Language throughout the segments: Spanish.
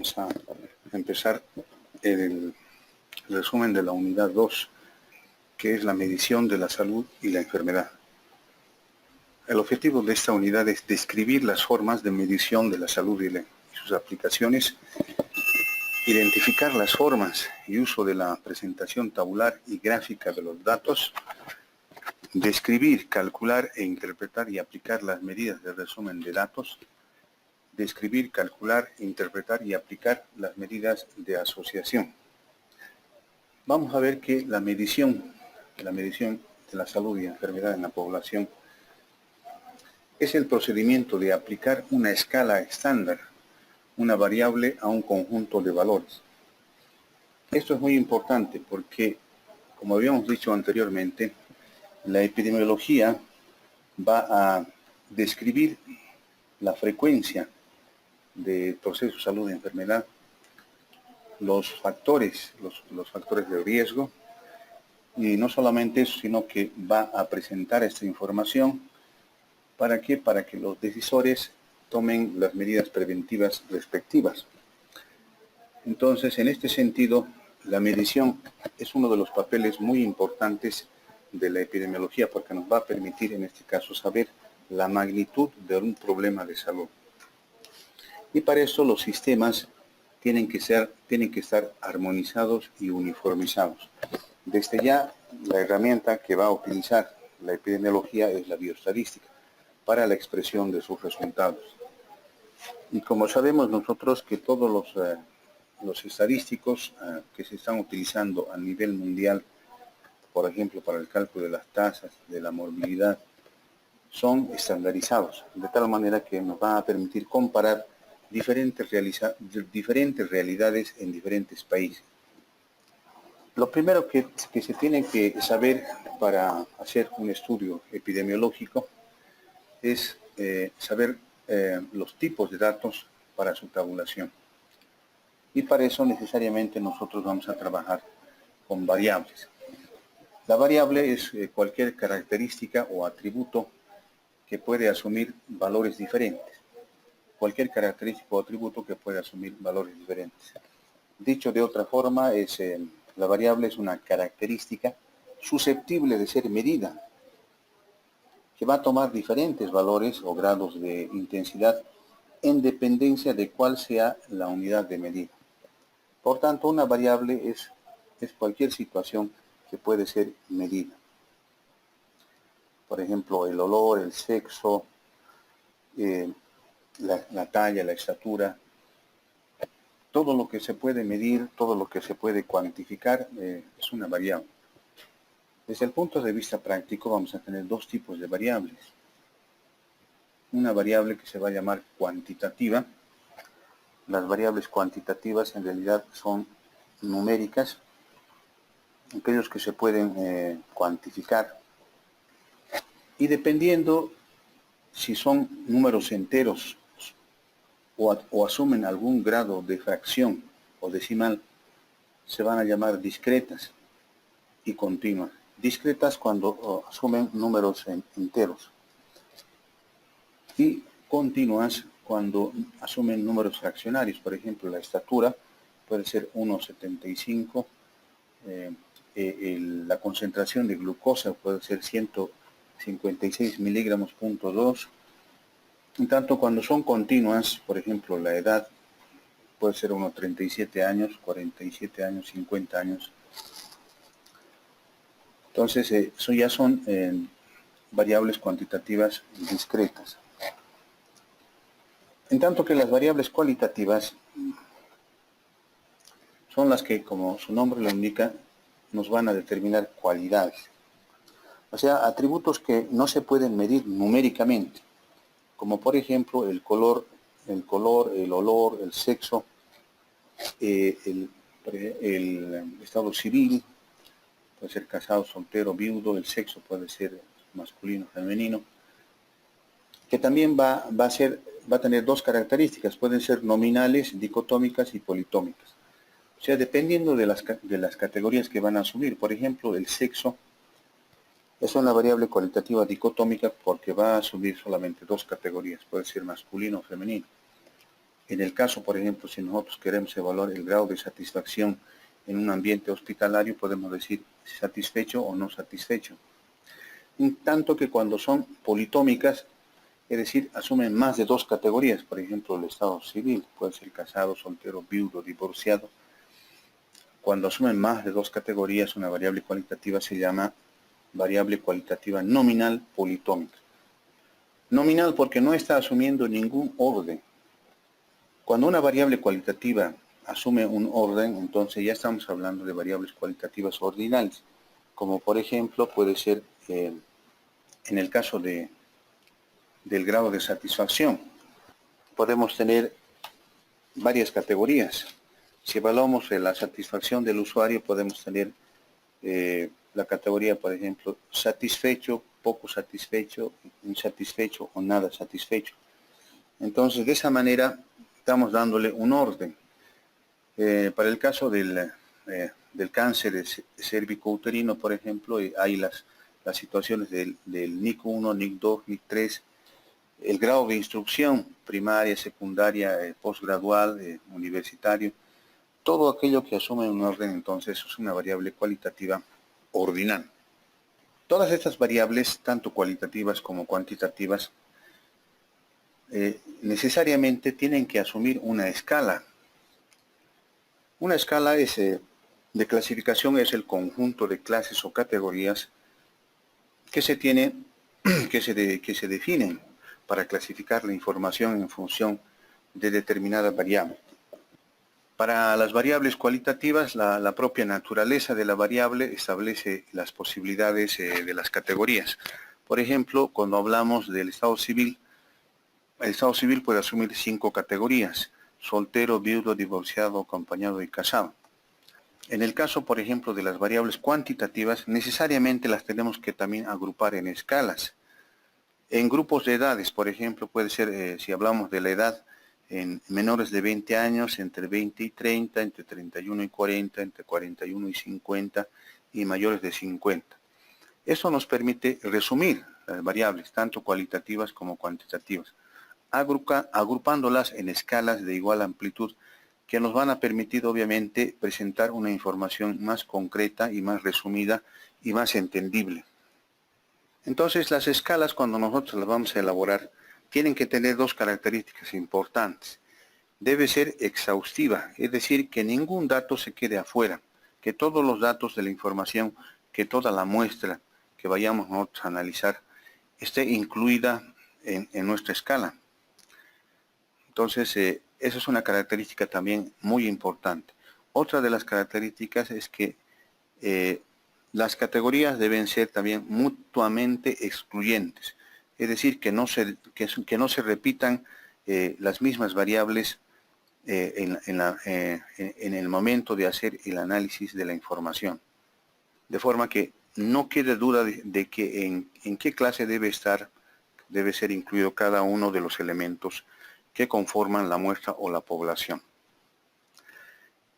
Vamos a empezar el resumen de la unidad 2, que es la medición de la salud y la enfermedad. El objetivo de esta unidad es describir las formas de medición de la salud y sus aplicaciones, identificar las formas y uso de la presentación tabular y gráfica de los datos, describir, calcular e interpretar y aplicar las medidas de resumen de datos, describir, calcular, interpretar y aplicar las medidas de asociación. Vamos a ver que la medición de la salud y enfermedad en la población es el procedimiento de aplicar una escala estándar, una variable a un conjunto de valores. Esto es muy importante porque, como habíamos dicho anteriormente, la epidemiología va a describir la frecuencia de procesos de salud y enfermedad, los factores de riesgo, y no solamente eso, sino que va a presentar esta información ¿para qué? Para que los decisores tomen las medidas preventivas respectivas. Entonces, en este sentido, la medición es uno de los papeles muy importantes de la epidemiología porque nos va a permitir, en este caso, saber la magnitud de un problema de salud. Y para eso los sistemas tienen que estar armonizados y uniformizados. Desde ya, la herramienta que va a utilizar la epidemiología es la bioestadística para la expresión de sus resultados. Y como sabemos nosotros que todos los estadísticos que se están utilizando a nivel mundial, por ejemplo, para el cálculo de las tasas, de la morbilidad, son estandarizados, de tal manera que nos va a permitir comparar diferentes realidades en diferentes países. Lo primero que se tiene que saber para hacer un estudio epidemiológico es saber los tipos de datos para su tabulación. Y para eso necesariamente nosotros vamos a trabajar con variables. La variable es cualquier característica o atributo que puede asumir valores diferentes. Cualquier característica o atributo que puede asumir valores diferentes. Dicho de otra forma, la variable es una característica susceptible de ser medida, que va a tomar diferentes valores o grados de intensidad en dependencia de cuál sea la unidad de medida. Por tanto, una variable es cualquier situación que puede ser medida. Por ejemplo, el olor, el sexo, la talla, la estatura, todo lo que se puede medir, todo lo que se puede cuantificar es una variable. Desde el punto de vista práctico vamos a tener dos tipos de variables. Una variable que se va a llamar cuantitativa. Las variables cuantitativas en realidad son numéricas, aquellos que se pueden cuantificar. Y dependiendo si son números enteros o asumen algún grado de fracción o decimal, se van a llamar discretas y continuas. Discretas cuando asumen números enteros y continuas cuando asumen números fraccionarios. Por ejemplo, la estatura puede ser 1,75, la concentración de glucosa puede ser 156 miligramos punto 2. En tanto, cuando son continuas, por ejemplo, la edad puede ser unos 37 años, 47 años, 50 años. Entonces, eso ya son variables cuantitativas discretas. En tanto que las variables cualitativas son las que, como su nombre lo indica, nos van a determinar cualidades. O sea, atributos que no se pueden medir numéricamente, como por ejemplo el color, el olor, el sexo, el estado civil, puede ser casado, soltero, viudo, el sexo puede ser masculino, femenino, que también va a tener dos características, pueden ser nominales, dicotómicas y politómicas. O sea, dependiendo de las categorías que van a asumir. Por ejemplo, el sexo es una variable cualitativa dicotómica porque va a asumir solamente dos categorías, puede ser masculino o femenino. En el caso, por ejemplo, si nosotros queremos evaluar el grado de satisfacción en un ambiente hospitalario, podemos decir satisfecho o no satisfecho. En tanto que cuando son politómicas, es decir, asumen más de dos categorías, por ejemplo, el estado civil, puede ser casado, soltero, viudo, divorciado. Cuando asumen más de dos categorías, una variable cualitativa se llama variable cualitativa nominal politómica. Nominal porque no está asumiendo ningún orden. Cuando una variable cualitativa asume un orden, entonces ya estamos hablando de variables cualitativas ordinales, como por ejemplo puede ser en el caso del grado de satisfacción. Podemos tener varias categorías. Si evaluamos la satisfacción del usuario, podemos tener la categoría, por ejemplo, satisfecho, poco satisfecho, insatisfecho o nada satisfecho. Entonces, de esa manera, estamos dándole un orden. Para el caso del cáncer cérvico-uterino, por ejemplo, hay las situaciones del NIC1, NIC2, NIC3, el grado de instrucción primaria, secundaria, postgradual, universitario, todo aquello que asume un orden, entonces, es una variable cualitativa ordinal. Todas estas variables, tanto cualitativas como cuantitativas, necesariamente tienen que asumir una escala. Una escala de clasificación es el conjunto de clases o categorías que se definen para clasificar la información en función de determinada variable. Para las variables cualitativas, la propia naturaleza de la variable establece las posibilidades de las categorías. Por ejemplo, cuando hablamos del estado civil, el estado civil puede asumir 5 categorías: soltero, viudo, divorciado, acompañado y casado. En el caso, por ejemplo, de las variables cuantitativas, necesariamente las tenemos que también agrupar en escalas. En grupos de edades, por ejemplo, puede ser, si hablamos de la edad, en menores de 20 años, entre 20 y 30, entre 31 y 40, entre 41 y 50 y mayores de 50. Eso nos permite resumir las variables, tanto cualitativas como cuantitativas, agrupándolas en escalas de igual amplitud que nos van a permitir, obviamente, presentar una información más concreta y más resumida y más entendible. Entonces, las escalas, cuando nosotros las vamos a elaborar, tienen que tener dos características importantes. Debe ser exhaustiva, es decir, que ningún dato se quede afuera, que todos los datos de la información, que toda la muestra que vayamos nosotros a analizar, esté incluida en nuestra escala. Entonces, esa es una característica también muy importante. Otra de las características es que las categorías deben ser también mutuamente excluyentes, es decir, que no se repitan las mismas variables en el momento de hacer el análisis de la información. De forma que no quede duda de que en qué clase debe ser incluido cada uno de los elementos que conforman la muestra o la población.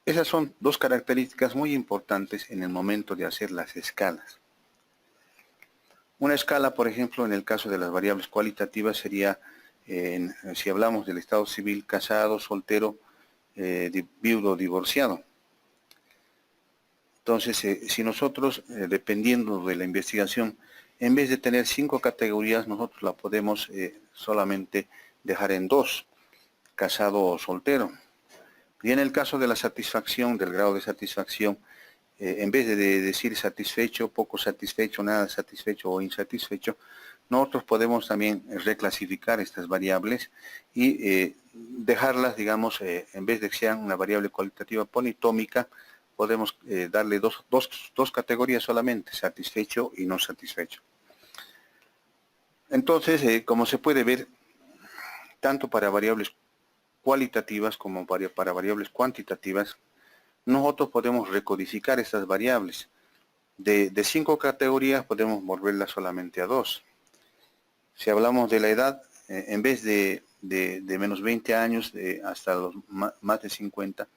Esas son dos características muy importantes en el momento de hacer las escalas. Una escala, por ejemplo, en el caso de las variables cualitativas sería, si hablamos del estado civil, casado, soltero, viudo, divorciado. Entonces, si nosotros, dependiendo de la investigación, en vez de tener 5 categorías, nosotros la podemos solamente dejar en 2, casado o soltero. Y en el caso de la satisfacción, del grado de satisfacción, en vez de decir satisfecho, poco satisfecho, nada satisfecho o insatisfecho, nosotros podemos también reclasificar estas variables y dejarlas, digamos, en vez de que sean una variable cualitativa politómica, podemos darle dos categorías solamente, satisfecho y no satisfecho. Entonces, como se puede ver, tanto para variables cualitativas como para variables cuantitativas, nosotros podemos recodificar estas variables. De 5 categorías podemos volverlas solamente a 2. Si hablamos de la edad, en vez de menos 20 años hasta los más de 50,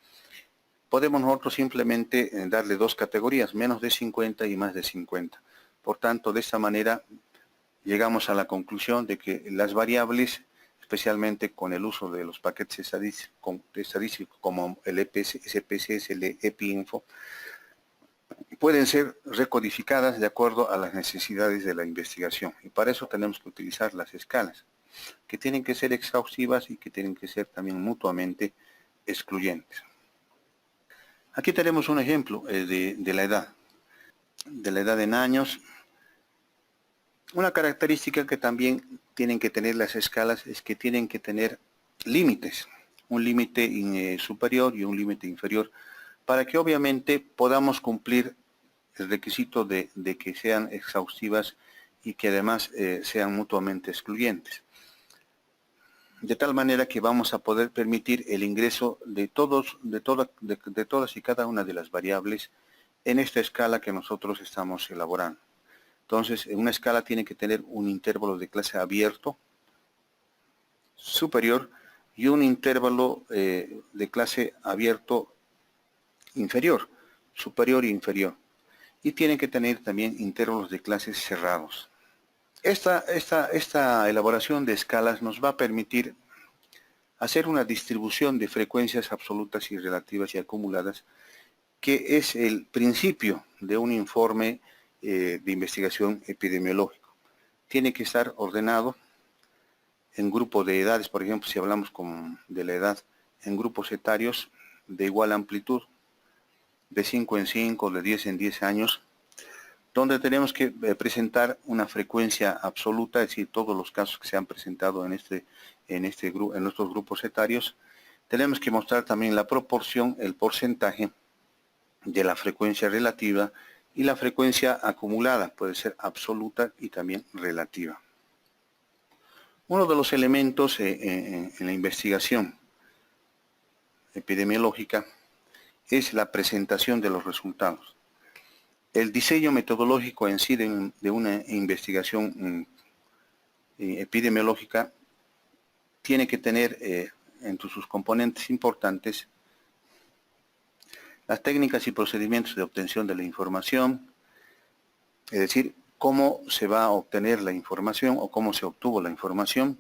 podemos nosotros simplemente darle 2 categorías, menos de 50 y más de 50. Por tanto, de esta manera llegamos a la conclusión de que las variables especialmente con el uso de los paquetes estadísticos como el SPSS, el EPINFO, pueden ser recodificadas de acuerdo a las necesidades de la investigación. Y para eso tenemos que utilizar las escalas, que tienen que ser exhaustivas y que tienen que ser también mutuamente excluyentes. Aquí tenemos un ejemplo de la edad en años. Una característica que también tienen que tener las escalas es que tienen que tener límites, un límite superior y un límite inferior, para que obviamente podamos cumplir el requisito de que sean exhaustivas y que además sean mutuamente excluyentes. De tal manera que vamos a poder permitir el ingreso de todas y cada una de las variables en esta escala que nosotros estamos elaborando. Entonces, una escala tiene que tener un intervalo de clase abierto, superior, y un intervalo de clase abierto inferior, superior e inferior. Y tiene que tener también intervalos de clases cerrados. Esta elaboración de escalas nos va a permitir hacer una distribución de frecuencias absolutas y relativas y acumuladas, que es el principio de un informe de investigación epidemiológico. Tiene que estar ordenado en grupos de edades, por ejemplo, si hablamos de la edad, en grupos etarios de igual amplitud, de 5 en 5, de 10 en 10 años, donde tenemos que presentar una frecuencia absoluta, es decir, todos los casos que se han presentado en estos grupos etarios. Tenemos que mostrar también la proporción, el porcentaje de la frecuencia relativa y la frecuencia acumulada, puede ser absoluta y también relativa. Uno de los elementos en la investigación epidemiológica es la presentación de los resultados. El diseño metodológico en sí de una investigación epidemiológica tiene que tener entre sus componentes importantes las técnicas y procedimientos de obtención de la información, es decir, cómo se va a obtener la información o cómo se obtuvo la información,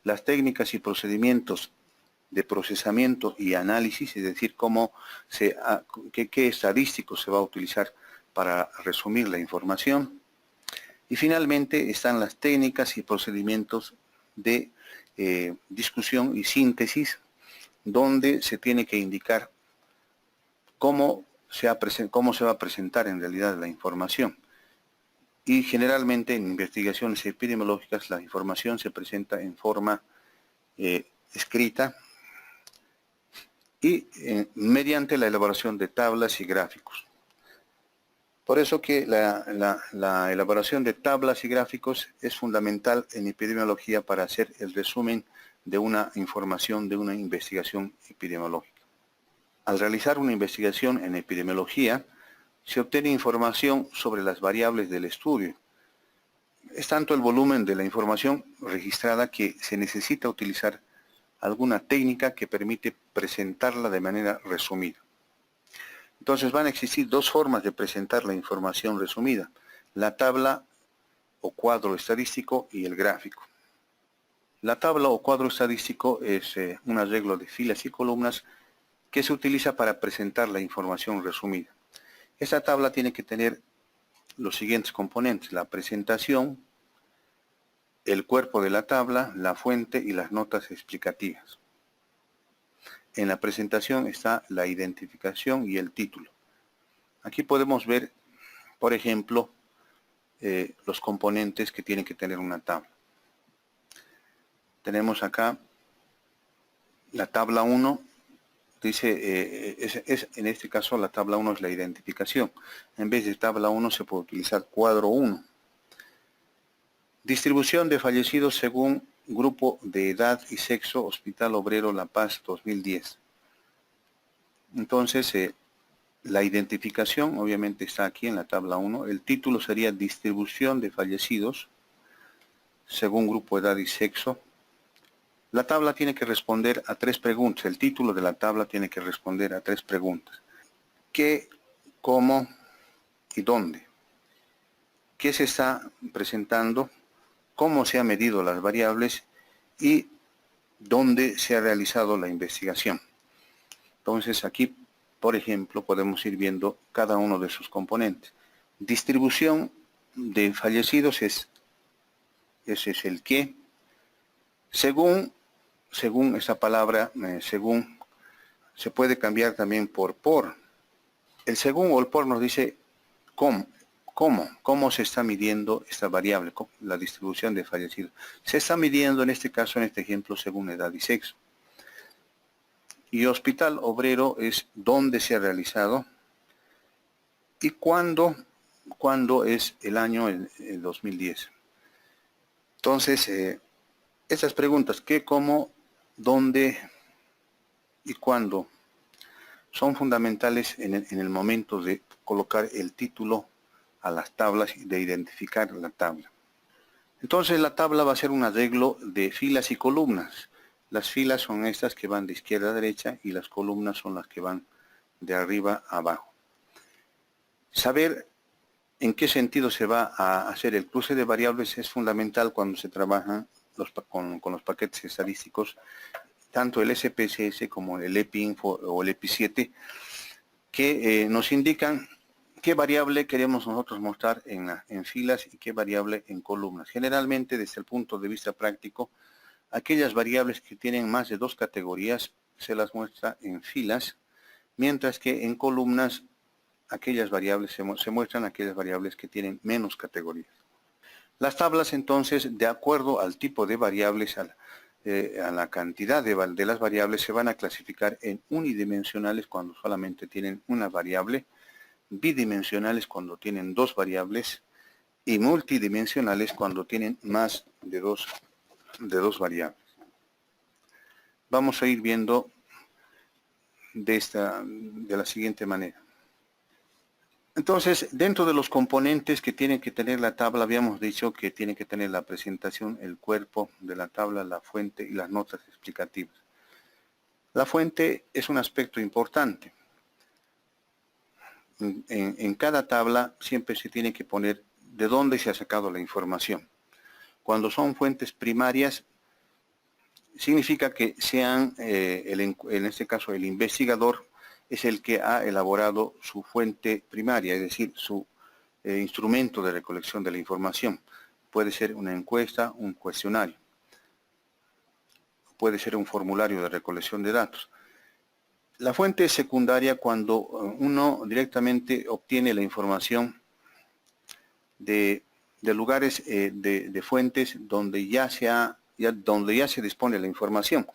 las técnicas y procedimientos de procesamiento y análisis, es decir, qué estadísticos se va a utilizar para resumir la información. Y finalmente están las técnicas y procedimientos de discusión y síntesis, donde se tiene que indicar cómo se va a presentar en realidad la información. Y generalmente en investigaciones epidemiológicas la información se presenta en forma escrita y mediante la elaboración de tablas y gráficos. Por eso que la elaboración de tablas y gráficos es fundamental en epidemiología para hacer el resumen de una información, de una investigación epidemiológica. Al realizar una investigación en epidemiología, se obtiene información sobre las variables del estudio. Es tanto el volumen de la información registrada que se necesita utilizar alguna técnica que permite presentarla de manera resumida. Entonces van a existir dos formas de presentar la información resumida: la tabla o cuadro estadístico y el gráfico. La tabla o cuadro estadístico es un arreglo de filas y columnas que se utiliza para presentar la información resumida. Esta tabla tiene que tener los siguientes componentes: la presentación, el cuerpo de la tabla, la fuente y las notas explicativas. En la presentación está la identificación y el título. Aquí podemos ver, por ejemplo, los componentes que tiene que tener una tabla. Tenemos acá la tabla 1, dice, en este caso la tabla 1 es la identificación. En vez de tabla 1 se puede utilizar cuadro 1. Distribución de fallecidos según grupo de edad y sexo, Hospital Obrero La Paz 2010. Entonces, la identificación obviamente está aquí en la tabla 1. El título sería distribución de fallecidos según grupo de edad y sexo. La tabla tiene que responder a 3 preguntas. El título de la tabla tiene que responder a 3 preguntas. ¿Qué, cómo y dónde? ¿Qué se está presentando? ¿Cómo se han medido las variables? Y dónde se ha realizado la investigación. Entonces aquí, por ejemplo, podemos ir viendo cada uno de sus componentes. Distribución de fallecidos ese es el qué. Según esa palabra, según, se puede cambiar también por. El según o el por nos dice cómo se está midiendo esta variable, la distribución de fallecidos. Se está midiendo en este caso, en este ejemplo, según edad y sexo. Y hospital obrero es dónde se ha realizado y cuándo es el año, el 2010. Entonces, estas preguntas, qué, cómo, dónde y cuándo, son fundamentales en el momento de colocar el título a las tablas y de identificar la tabla. Entonces la tabla va a ser un arreglo de filas y columnas. Las filas son estas que van de izquierda a derecha y las columnas son las que van de arriba a abajo. Saber en qué sentido se va a hacer el cruce de variables es fundamental cuando se trabaja con los paquetes estadísticos, tanto el SPSS como el EPINFO o el EPI7, que nos indican qué variable queremos nosotros mostrar en filas y qué variable en columnas. Generalmente, desde el punto de vista práctico, aquellas variables que tienen más de 2 categorías se las muestra en filas, mientras que en columnas aquellas variables se muestran aquellas variables que tienen menos categorías. Las tablas entonces, de acuerdo al tipo de variables, a la cantidad de las variables, se van a clasificar en unidimensionales cuando solamente tienen una variable, bidimensionales cuando tienen 2 variables y multidimensionales cuando tienen más de dos variables. Vamos a ir viendo de la siguiente manera. Entonces, dentro de los componentes que tiene que tener la tabla, habíamos dicho que tiene que tener la presentación, el cuerpo de la tabla, la fuente y las notas explicativas. La fuente es un aspecto importante. En cada tabla siempre se tiene que poner de dónde se ha sacado la información. Cuando son fuentes primarias, significa que sean, en este caso, el investigador es el que ha elaborado su fuente primaria, es decir, su instrumento de recolección de la información. Puede ser una encuesta, un cuestionario. Puede ser un formulario de recolección de datos. La fuente es secundaria cuando uno directamente obtiene la información de lugares, de fuentes donde ya se dispone la información.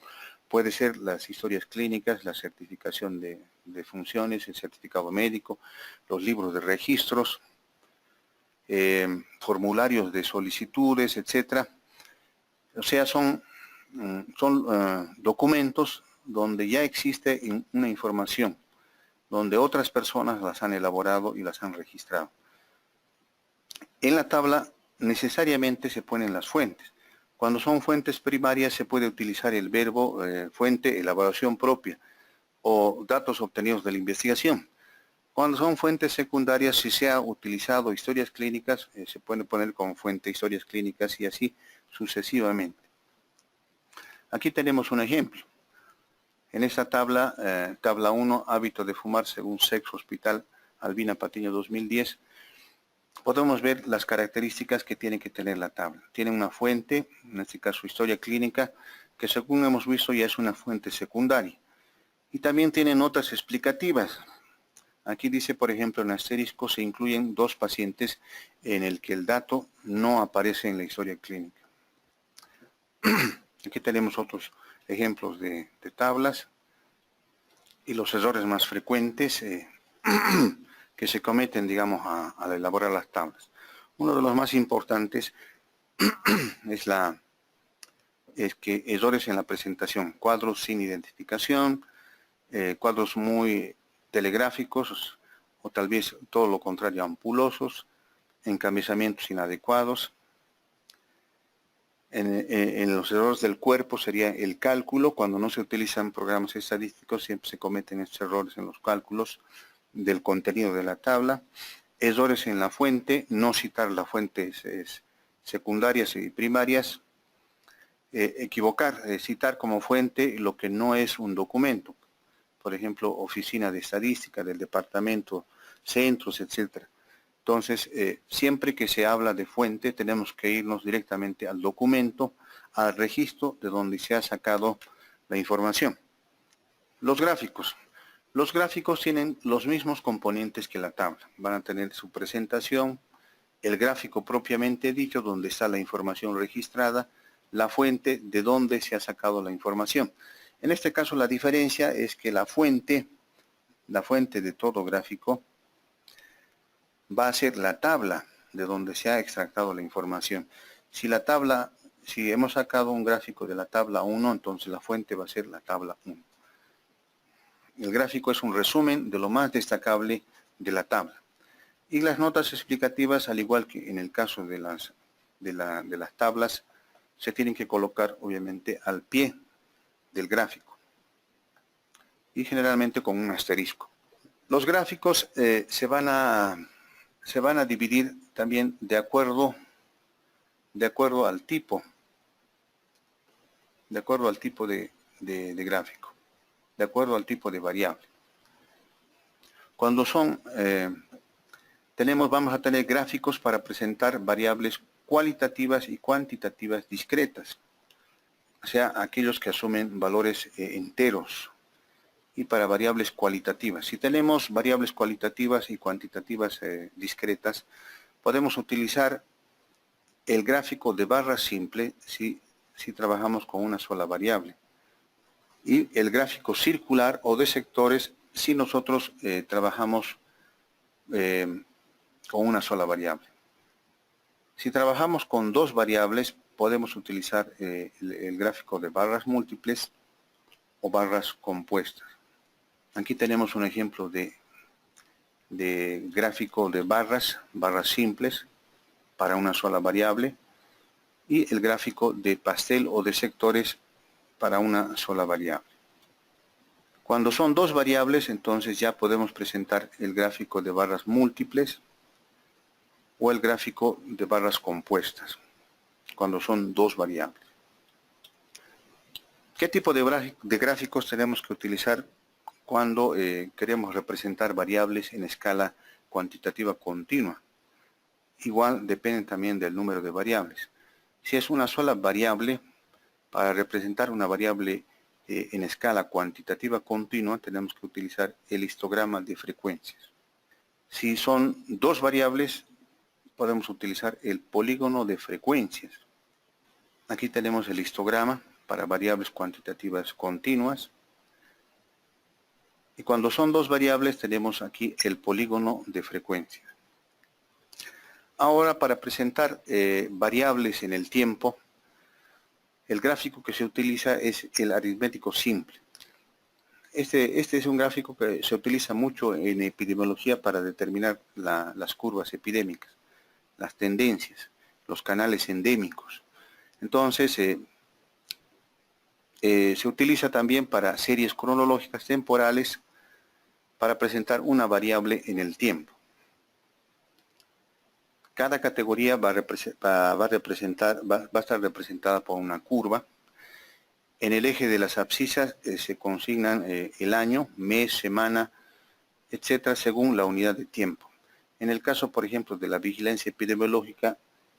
Puede ser las historias clínicas, la certificación de funciones, el certificado médico, los libros de registros, formularios de solicitudes, etc. O sea, son documentos donde ya existe una información, donde otras personas las han elaborado y las han registrado. En la tabla necesariamente se ponen las fuentes. Cuando son fuentes primarias se puede utilizar el verbo fuente, elaboración propia o datos obtenidos de la investigación. Cuando son fuentes secundarias, si se ha utilizado historias clínicas, se puede poner como fuente historias clínicas y así sucesivamente. Aquí tenemos un ejemplo. En esta tabla, tabla 1, hábito de fumar según sexo, hospital Albina Patiño 2010, podemos ver las características que tiene que tener la tabla. Tiene una fuente, en este caso historia clínica, que según hemos visto ya es una fuente secundaria. Y también tiene notas explicativas. Aquí dice, por ejemplo, en asterisco se incluyen 2 pacientes en el que el dato no aparece en la historia clínica. Aquí tenemos otros ejemplos de tablas y los errores más frecuentes que se cometen, digamos, al elaborar las tablas. Uno de los más importantes es que errores en la presentación, cuadros sin identificación, cuadros muy telegráficos o tal vez todo lo contrario, ampulosos, encabezamientos inadecuados. En los errores del cuerpo sería el cálculo. Cuando no se utilizan programas estadísticos siempre se cometen estos errores en los cálculos del contenido de la tabla. Errores en la fuente, no citar las fuentes secundarias y primarias. equivocar, citar como fuente lo que no es un documento. Por ejemplo, oficina de estadística del departamento, centros, etcétera. Entonces, siempre que se habla de fuente, tenemos que irnos directamente al documento, al registro de donde se ha sacado la información. Los gráficos. Los gráficos tienen los mismos componentes que la tabla. Van a tener su presentación, el gráfico propiamente dicho, donde está la información registrada, la fuente de donde se ha sacado la información. En este caso, la diferencia es que la fuente de todo gráfico va a ser la tabla de donde se ha extractado la información. Si hemos sacado un gráfico de la tabla 1, entonces la fuente va a ser la tabla 1. El gráfico es un resumen de lo más destacable de la tabla. Y las notas explicativas, al igual que en el caso de las tablas, se tienen que colocar obviamente al pie del gráfico y generalmente con un asterisco. Los gráficos se van a dividir también de acuerdo al tipo de gráfico, de acuerdo al tipo de variable. Cuando vamos a tener gráficos para presentar variables cualitativas y cuantitativas discretas, o sea, aquellos que asumen valores enteros, y para variables cualitativas. Si tenemos variables cualitativas y cuantitativas discretas, podemos utilizar el gráfico de barra simple si trabajamos con una sola variable, y el gráfico circular o de sectores si nosotros trabajamos con una sola variable. Si trabajamos con dos variables, podemos utilizar el gráfico de barras múltiples o barras compuestas. Aquí tenemos un ejemplo de gráfico de barras simples para una sola variable, y el gráfico de pastel o de sectores para una sola variable. Cuando son dos variables, entonces ya podemos presentar el gráfico de barras múltiples o el gráfico de barras compuestas, cuando son dos variables. ¿Qué tipo de gráficos tenemos que utilizar cuando queremos representar variables en escala cuantitativa continua? Igual dependen también del número de variables. Si es una sola variable, para representar una variable en escala cuantitativa continua, tenemos que utilizar el histograma de frecuencias. Si son dos variables, podemos utilizar el polígono de frecuencias. Aquí tenemos el histograma para variables cuantitativas continuas. Y cuando son dos variables, tenemos aquí el polígono de frecuencias. Ahora, para presentar variables en el tiempo, el gráfico que se utiliza es el aritmético simple. Este es un gráfico que se utiliza mucho en epidemiología para determinar las curvas epidémicas, las tendencias, los canales endémicos. Entonces, se utiliza también para series cronológicas temporales para presentar una variable en el tiempo. Cada categoría va a estar representada por una curva. En el eje de las abscisas se consignan el año, mes, semana, etcétera, según la unidad de tiempo. En el caso, por ejemplo, de la vigilancia epidemiológica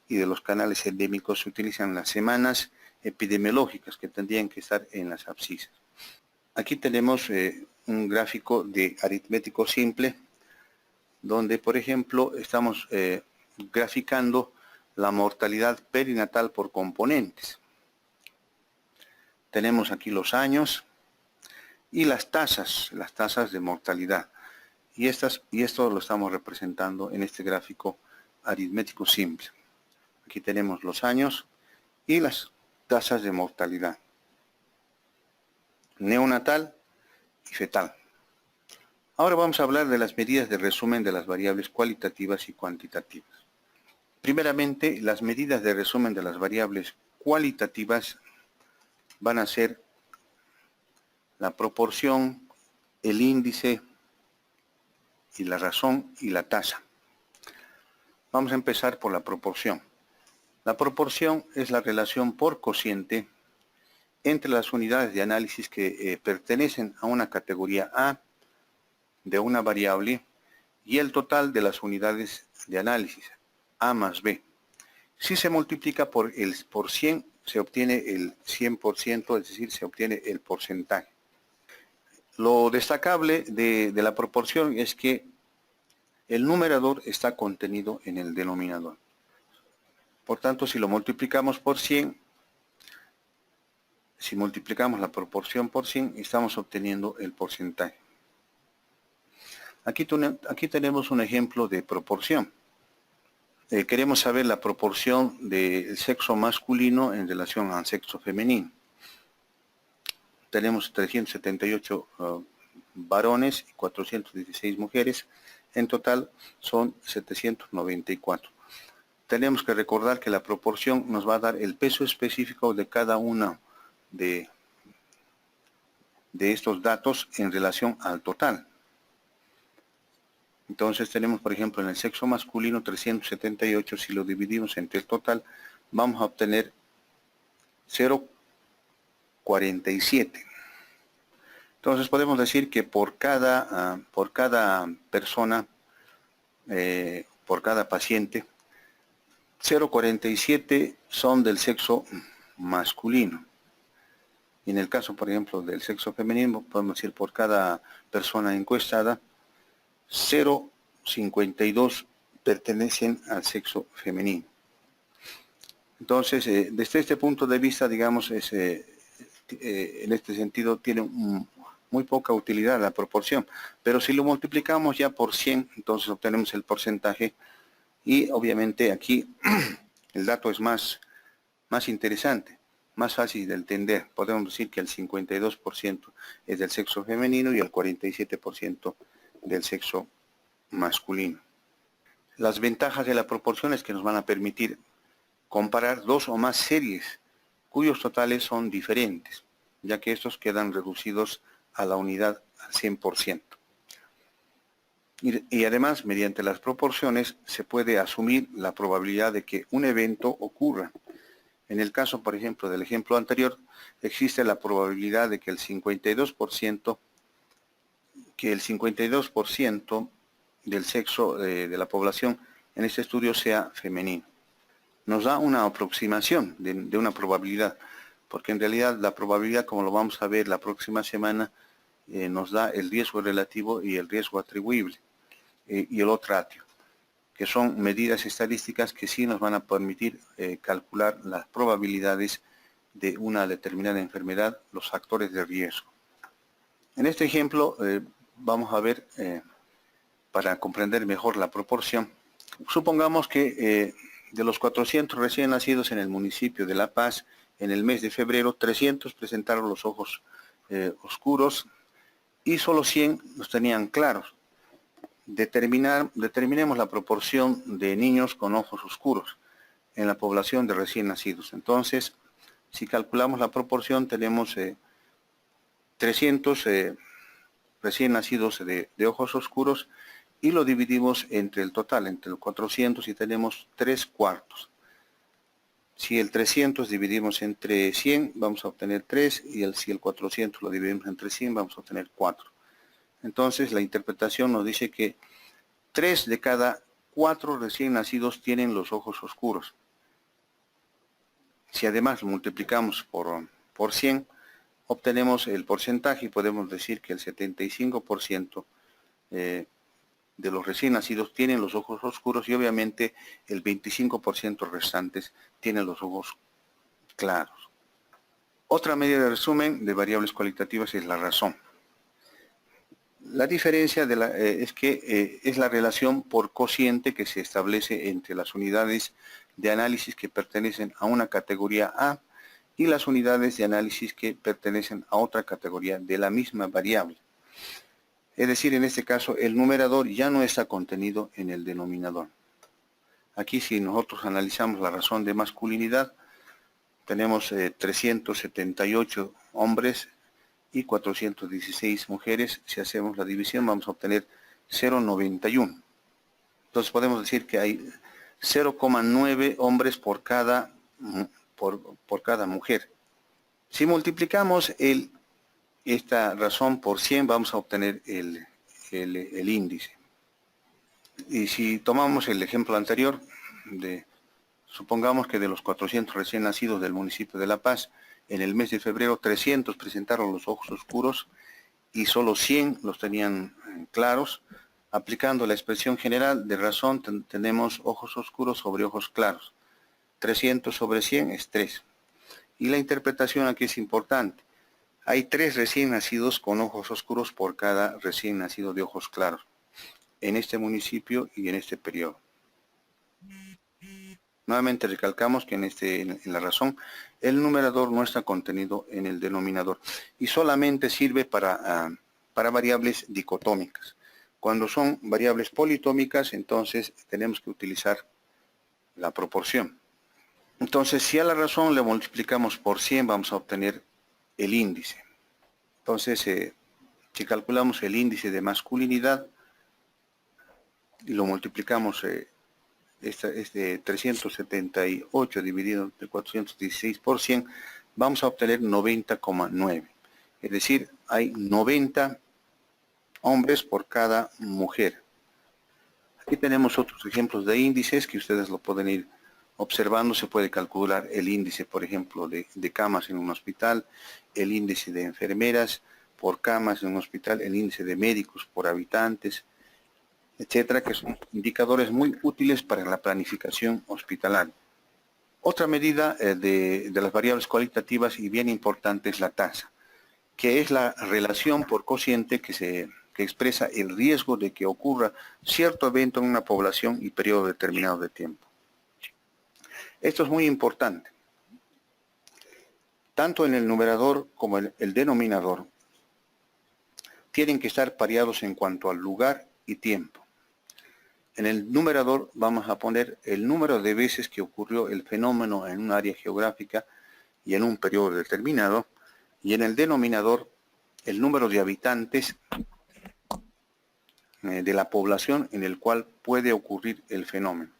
y de los canales endémicos, se utilizan las semanas epidemiológicas que tendrían que estar en las abscisas. Aquí tenemos un gráfico de aritmético simple, donde, por ejemplo, estamos graficando la mortalidad perinatal por componentes. Tenemos aquí los años y las tasas de mortalidad. Y esto lo estamos representando en este gráfico aritmético simple. Aquí tenemos los años y las tasas de mortalidad neonatal y fetal. Ahora vamos a hablar de las medidas de resumen de las variables cualitativas y cuantitativas. Primeramente, las medidas de resumen de las variables cualitativas van a ser la proporción, el índice y la razón y la tasa. Vamos a empezar por la proporción. La proporción es la relación por cociente entre las unidades de análisis que pertenecen a una categoría A de una variable y el total de las unidades de análisis, A más B. Si se multiplica por 100, se obtiene el 100%, es decir, se obtiene el porcentaje. Lo destacable de la proporción es que el numerador está contenido en el denominador. Por tanto, si lo multiplicamos por 100, si multiplicamos la proporción por 100, estamos obteniendo el porcentaje. Aquí tenemos un ejemplo de proporción. Queremos saber la proporción del sexo masculino en relación al sexo femenino. Tenemos 378 varones y 416 mujeres. En total son 794. Tenemos que recordar que la proporción nos va a dar el peso específico de cada uno de estos datos en relación al total. Entonces tenemos, por ejemplo, en el sexo masculino 378, si lo dividimos entre el total, vamos a obtener 0,47. Entonces podemos decir que por cada persona, por cada paciente, 0,47 son del sexo masculino. Y en el caso, por ejemplo, del sexo femenino, podemos decir por cada persona encuestada, 0,52 pertenecen al sexo femenino. Entonces, desde este punto de vista, digamos, en este sentido tiene muy poca utilidad la proporción. Pero si lo multiplicamos ya por 100, entonces obtenemos el porcentaje. Y obviamente aquí el dato es más interesante, más fácil de entender. Podemos decir que el 52% es del sexo femenino y el 47% del sexo masculino. Las ventajas de la proporción es que nos van a permitir comparar dos o más series cuyos totales son diferentes, ya que estos quedan reducidos a la unidad al 100%. Y además, mediante las proporciones, se puede asumir la probabilidad de que un evento ocurra. En el caso, por ejemplo, del ejemplo anterior, existe la probabilidad de que el 52% del sexo de la población en este estudio sea femenino. Nos da una aproximación de una probabilidad, porque en realidad la probabilidad, como lo vamos a ver la próxima semana, nos da el riesgo relativo y el riesgo atribuible, y el otratio, que son medidas estadísticas que sí nos van a permitir calcular las probabilidades de una determinada enfermedad, los factores de riesgo. En este ejemplo vamos a ver, para comprender mejor la proporción, supongamos que de los 400 recién nacidos en el municipio de La Paz, en el mes de febrero, 300 presentaron los ojos oscuros y solo 100 los tenían claros. Determinemos la proporción de niños con ojos oscuros en la población de recién nacidos. Entonces, si calculamos la proporción, tenemos 300 recién nacidos de ojos oscuros y lo dividimos entre el total, entre los 400, y tenemos 3/4. Si el 300 dividimos entre 100, vamos a obtener 3, y si el 400 lo dividimos entre 100, vamos a obtener 4. Entonces, la interpretación nos dice que 3 de cada 4 recién nacidos tienen los ojos oscuros. Si además lo multiplicamos por 100, obtenemos el porcentaje y podemos decir que el 75% de los recién nacidos tienen los ojos oscuros y obviamente el 25% restantes tienen los ojos claros. Otra medida de resumen de variables cualitativas es la razón. La diferencia es que es la relación por cociente que se establece entre las unidades de análisis que pertenecen a una categoría A y las unidades de análisis que pertenecen a otra categoría de la misma variable. Es decir, en este caso, el numerador ya no está contenido en el denominador. Aquí, si nosotros analizamos la razón de masculinidad, tenemos 378 hombres y 416 mujeres. Si hacemos la división, vamos a obtener 0,91. Entonces podemos decir que hay 0,9 hombres por cada mujer. Si multiplicamos esta razón por 100, vamos a obtener el índice. Y si tomamos el ejemplo anterior, supongamos que de los 400 recién nacidos del municipio de La Paz, en el mes de febrero 300 presentaron los ojos oscuros y solo 100 los tenían claros. Aplicando la expresión general de razón, tenemos ojos oscuros sobre ojos claros. 300 sobre 100 es 3. Y la interpretación aquí es importante. Hay 3 recién nacidos con ojos oscuros por cada recién nacido de ojos claros, en este municipio y en este periodo. Nuevamente recalcamos que en la razón, el numerador no está contenido en el denominador y solamente sirve para variables dicotómicas. Cuando son variables politómicas, entonces tenemos que utilizar la proporción. Entonces, si a la razón le multiplicamos por 100, vamos a obtener el índice. Entonces, si calculamos el índice de masculinidad y lo multiplicamos, este 378 dividido entre 416 por 100, vamos a obtener 90,9. Es decir, hay 90 hombres por cada mujer. Aquí tenemos otros ejemplos de índices que ustedes lo pueden ir observando. Se puede calcular el índice, por ejemplo, de camas en un hospital, el índice de enfermeras por camas en un hospital, el índice de médicos por habitantes, etcétera, que son indicadores muy útiles para la planificación hospitalaria. Otra medida de las variables cualitativas y bien importante es la tasa, que es la relación por cociente que expresa el riesgo de que ocurra cierto evento en una población y periodo determinado de tiempo. Esto es muy importante. Tanto en el numerador como en el denominador tienen que estar pareados en cuanto al lugar y tiempo. En el numerador vamos a poner el número de veces que ocurrió el fenómeno en un área geográfica y en un periodo determinado, y en el denominador el número de habitantes de la población en el cual puede ocurrir el fenómeno.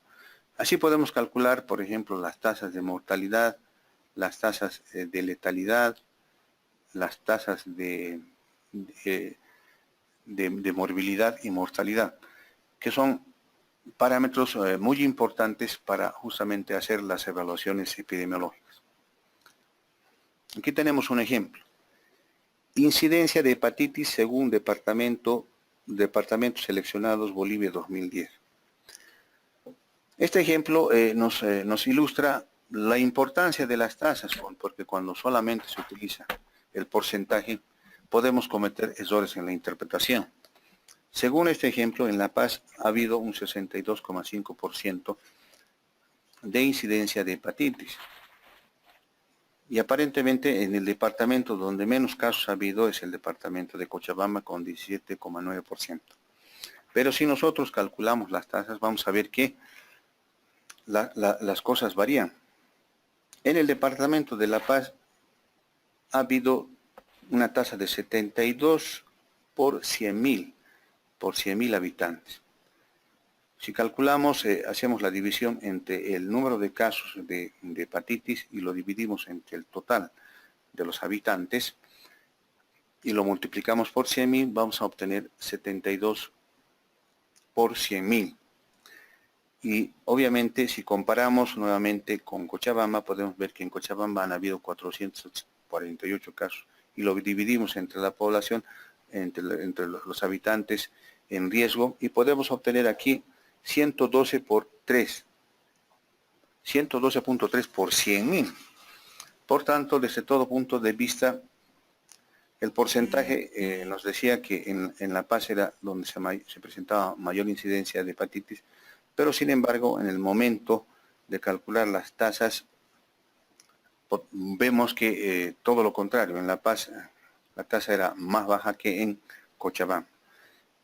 Así podemos calcular, por ejemplo, las tasas de mortalidad, las tasas de letalidad, las tasas de morbilidad y mortalidad, que son parámetros muy importantes para justamente hacer las evaluaciones epidemiológicas. Aquí tenemos un ejemplo. Incidencia de hepatitis según departamentos seleccionados Bolivia 2010. Este ejemplo nos ilustra la importancia de las tasas, porque cuando solamente se utiliza el porcentaje, podemos cometer errores en la interpretación. Según este ejemplo, en La Paz ha habido un 62,5% de incidencia de hepatitis. Y aparentemente en el departamento donde menos casos ha habido es el departamento de Cochabamba con 17,9%. Pero si nosotros calculamos las tasas, vamos a ver que las cosas varían. En el departamento de La Paz ha habido una tasa de 72 por 100.000 habitantes. Si calculamos, hacemos la división entre el número de casos de hepatitis y lo dividimos entre el total de los habitantes y lo multiplicamos por 100.000, vamos a obtener 72 por 100.000. Y obviamente si comparamos nuevamente con Cochabamba, podemos ver que en Cochabamba han habido 448 casos y lo dividimos entre la población, entre los habitantes en riesgo, y podemos obtener aquí 112 por 3, 112.3 por 100.000. Por tanto, desde todo punto de vista, el porcentaje nos decía que en La Paz era donde se presentaba mayor incidencia de hepatitis, pero sin embargo, en el momento de calcular las tasas, vemos que todo lo contrario, en La Paz la tasa era más baja que en Cochabamba.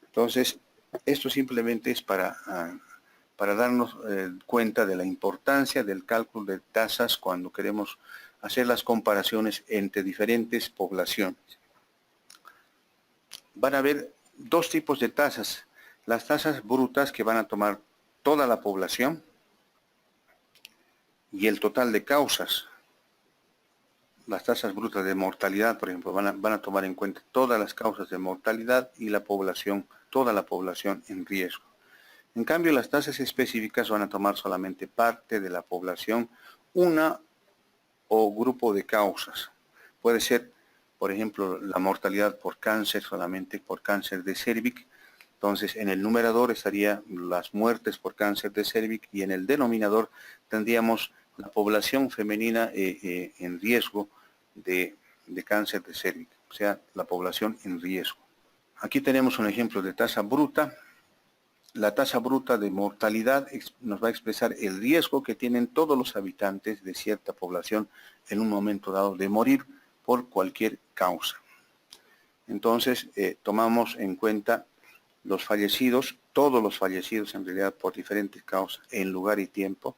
Entonces, esto simplemente es para darnos cuenta de la importancia del cálculo de tasas cuando queremos hacer las comparaciones entre diferentes poblaciones. Van a haber dos tipos de tasas. Las tasas brutas que van a tomar toda la población y el total de causas. las tasas brutas de mortalidad, por ejemplo, van a tomar en cuenta todas las causas de mortalidad y la población, toda la población en riesgo. En cambio, las tasas específicas van a tomar solamente parte de la población, una o grupo de causas. Puede ser, por ejemplo, la mortalidad por cáncer, solamente por cáncer de cérvix. Entonces, en el numerador estaría las muertes por cáncer de cérvix y en el denominador tendríamos la población femenina en riesgo de cáncer de cérvix, o sea, la población en riesgo. Aquí tenemos un ejemplo de tasa bruta. La tasa bruta de mortalidad nos va a expresar el riesgo que tienen todos los habitantes de cierta población en un momento dado de morir por cualquier causa. Entonces, tomamos en cuenta los fallecidos, todos los fallecidos en realidad por diferentes causas en lugar y tiempo,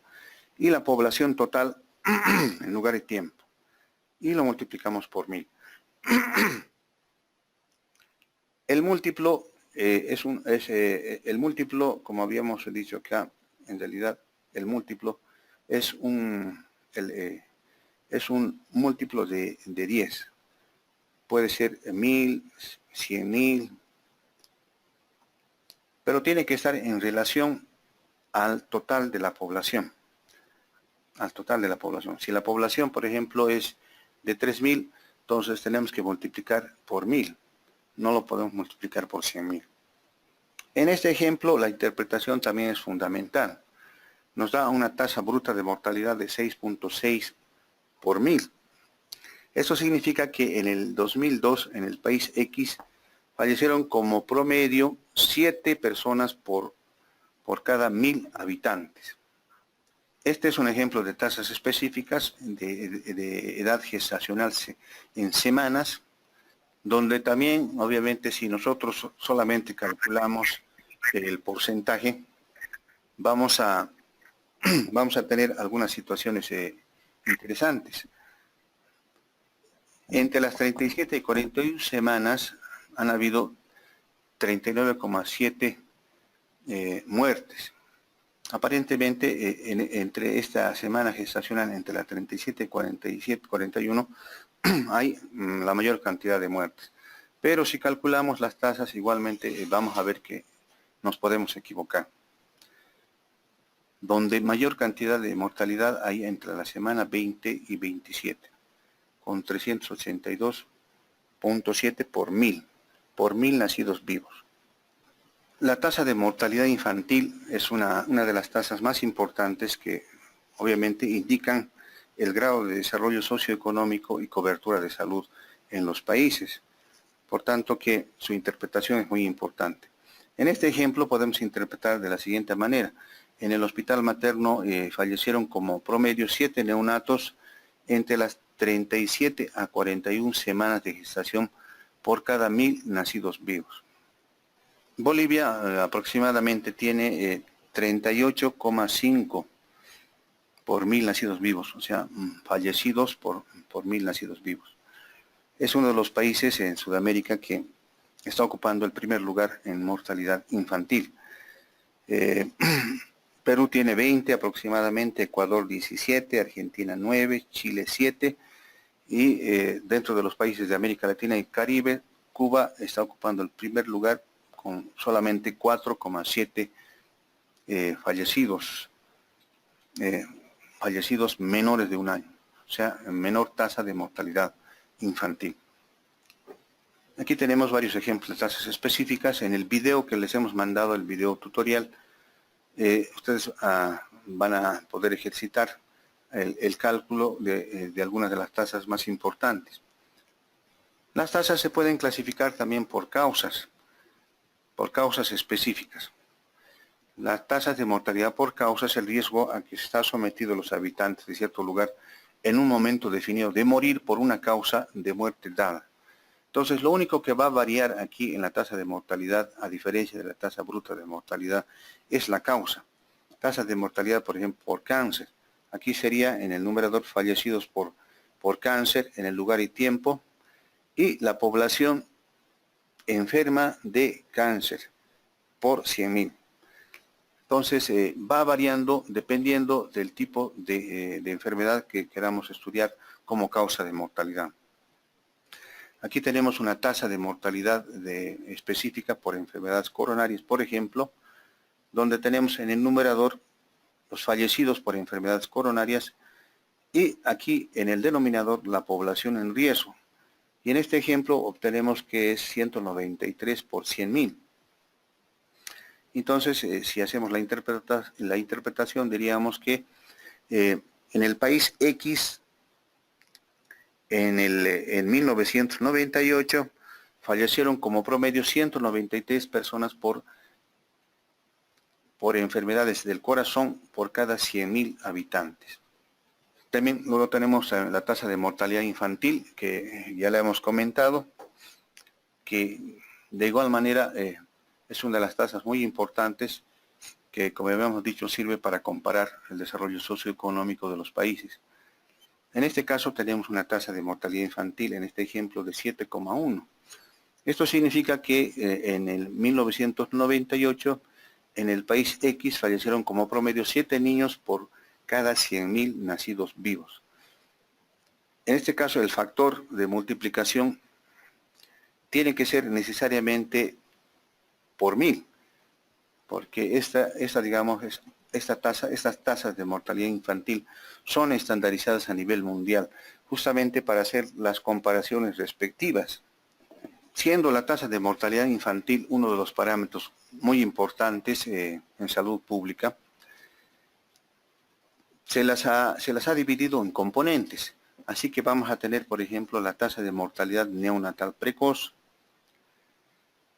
y la población total en lugar y tiempo, y lo multiplicamos por 1000. El múltiplo el múltiplo, como habíamos dicho acá, en realidad el múltiplo es un múltiplo de 10. Puede ser 1000, 100.000, pero tiene que estar en relación al total de la población. Al total de la población. Si la población, por ejemplo, es de 3000, entonces tenemos que multiplicar por 1000. No lo podemos multiplicar por 100.000. En este ejemplo, la interpretación también es fundamental. Nos da una tasa bruta de mortalidad de 6.6 por 1000. Eso significa que en el 2002, en el país X, fallecieron como promedio 7 personas por cada 1000 habitantes. Este es un ejemplo de tasas específicas de edad gestacional en semanas, donde también, obviamente, si nosotros solamente calculamos el porcentaje, vamos a tener algunas situaciones interesantes. Entre las 37 y 41 semanas han habido 39,7 muertes. Aparentemente, entre esta semana gestacional, entre la 37 y 41, hay la mayor cantidad de muertes. Pero si calculamos las tasas, igualmente vamos a ver que nos podemos equivocar. Donde mayor cantidad de mortalidad hay entre la semana 20 y 27, con 382.7 por 1000 nacidos vivos. La tasa de mortalidad infantil es una de las tasas más importantes que obviamente indican el grado de desarrollo socioeconómico y cobertura de salud en los países. Por tanto, que su interpretación es muy importante. En este ejemplo podemos interpretar de la siguiente manera. En el hospital materno fallecieron como promedio 7 neonatos entre las 37 a 41 semanas de gestación por cada 1000 nacidos vivos. Bolivia aproximadamente tiene 38,5 por 1000 nacidos vivos, o sea, fallecidos por 1000 nacidos vivos. Es uno de los países en Sudamérica que está ocupando el primer lugar en mortalidad infantil. Perú tiene 20 aproximadamente, Ecuador 17, Argentina 9, Chile 7, y dentro de los países de América Latina y Caribe, Cuba está ocupando el primer lugar con solamente 4,7 fallecidos menores de un año, o sea, menor tasa de mortalidad infantil. Aquí tenemos varios ejemplos de tasas específicas. En el video que les hemos mandado, el video tutorial, ustedes van a poder ejercitar el cálculo de algunas de las tasas más importantes. Las tasas se pueden clasificar también por causas específicas. Las tasas de mortalidad por causa es el riesgo a que están sometidos los habitantes de cierto lugar en un momento definido de morir por una causa de muerte dada. Entonces, lo único que va a variar aquí en la tasa de mortalidad, a diferencia de la tasa bruta de mortalidad, es la causa. Tasas de mortalidad, por ejemplo, por cáncer. Aquí sería en el numerador fallecidos por cáncer, en el lugar y tiempo, y la población enferma de cáncer por 100.000. Entonces, va variando dependiendo del tipo de enfermedad que queramos estudiar como causa de mortalidad. Aquí tenemos una tasa de mortalidad específica por enfermedades coronarias, por ejemplo, donde tenemos en el numerador los fallecidos por enfermedades coronarias y aquí en el denominador la población en riesgo. Y en este ejemplo obtenemos que es 193 por 100.000. Entonces, si hacemos la interpretación, diríamos que en el país X, en 1998, fallecieron como promedio 193 personas por enfermedades del corazón por cada 100.000 habitantes. También luego tenemos la tasa de mortalidad infantil, que ya la hemos comentado, que de igual manera es una de las tasas muy importantes que, como habíamos dicho, sirve para comparar el desarrollo socioeconómico de los países. En este caso tenemos una tasa de mortalidad infantil, en este ejemplo, de 7,1. Esto significa que en el 1998, en el país X, fallecieron como promedio 7 niños por cada 100.000 nacidos vivos. En este caso, el factor de multiplicación tiene que ser necesariamente por 1000, porque estas tasas de mortalidad infantil son estandarizadas a nivel mundial, justamente para hacer las comparaciones respectivas. Siendo la tasa de mortalidad infantil uno de los parámetros muy importantes en salud pública, se las ha dividido en componentes. Así que vamos a tener, por ejemplo, la tasa de mortalidad neonatal precoz,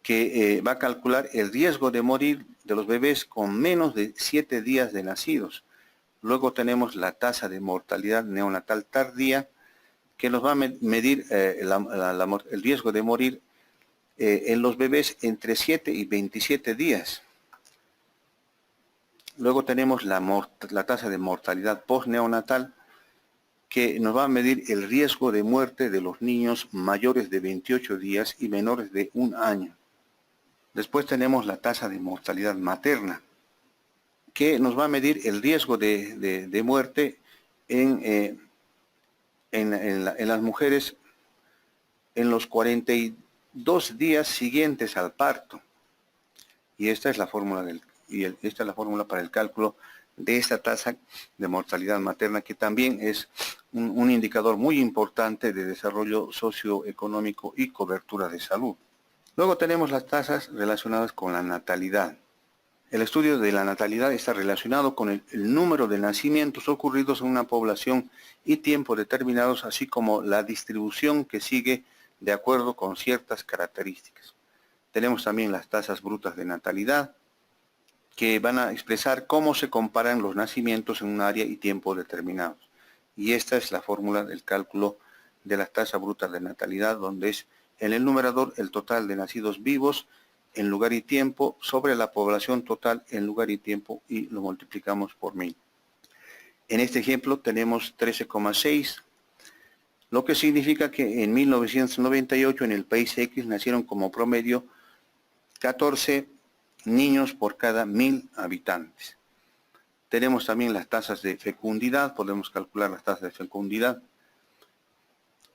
que va a calcular el riesgo de morir de los bebés con menos de 7 días de nacidos. Luego tenemos la tasa de mortalidad neonatal tardía, que nos va a medir el riesgo de morir en los bebés entre 7 y 27 días. Luego tenemos la tasa de mortalidad postneonatal, que nos va a medir el riesgo de muerte de los niños mayores de 28 días y menores de 1 año. Después tenemos la tasa de mortalidad materna, que nos va a medir el riesgo de muerte en las mujeres en los 42 días siguientes al parto. Y esta es la fórmula para el cálculo de esta tasa de mortalidad materna, que también es un indicador muy importante de desarrollo socioeconómico y cobertura de salud. Luego tenemos las tasas relacionadas con la natalidad. El estudio de la natalidad está relacionado con el número de nacimientos ocurridos en una población y tiempos determinados, así como la distribución que sigue de acuerdo con ciertas características. Tenemos también las tasas brutas de natalidad, que van a expresar cómo se comparan los nacimientos en un área y tiempo determinados. Y esta es la fórmula del cálculo de las tasas brutas de natalidad, donde es en el numerador el total de nacidos vivos en lugar y tiempo sobre la población total en lugar y tiempo y lo multiplicamos por 1000. En este ejemplo tenemos 13,6, lo que significa que en 1998 en el país X nacieron como promedio 14 niños por cada 1000 habitantes. Tenemos también las tasas de fecundidad, podemos calcular las tasas de fecundidad.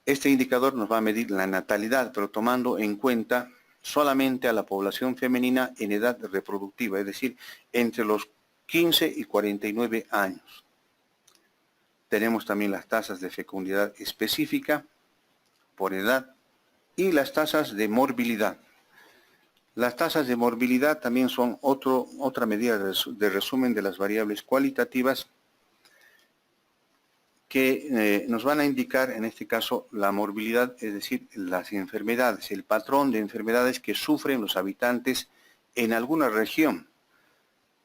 Este indicador nos va a medir la natalidad, pero tomando en cuenta solamente a la población femenina en edad reproductiva, es decir, entre los 15 y 49 años. Tenemos también las tasas de fecundidad específica por edad y las tasas de morbilidad. Las tasas de morbilidad también son otra medida de resumen de las variables cualitativas que nos van a indicar, en este caso, la morbilidad, es decir, las enfermedades, el patrón de enfermedades que sufren los habitantes en alguna región.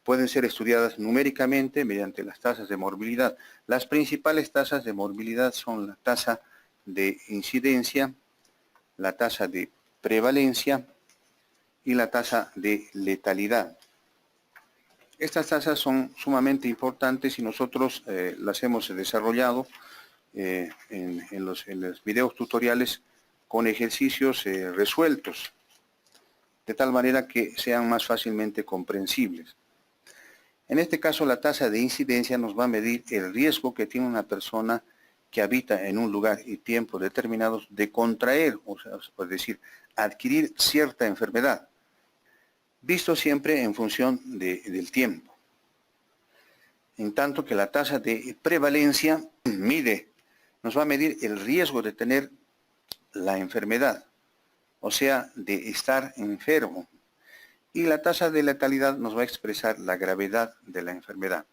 Pueden ser estudiadas numéricamente mediante las tasas de morbilidad. Las principales tasas de morbilidad son la tasa de incidencia, la tasa de prevalencia y la tasa de letalidad. Estas tasas son sumamente importantes y nosotros las hemos desarrollado en los videos tutoriales con ejercicios resueltos, de tal manera que sean más fácilmente comprensibles. En este caso, la tasa de incidencia nos va a medir el riesgo que tiene una persona que habita en un lugar y tiempo determinados de contraer, o sea, es decir, adquirir cierta enfermedad, visto siempre en función del tiempo. En tanto que la tasa de prevalencia nos va a medir el riesgo de tener la enfermedad, o sea, de estar enfermo. Y la tasa de letalidad nos va a expresar la gravedad de la enfermedad.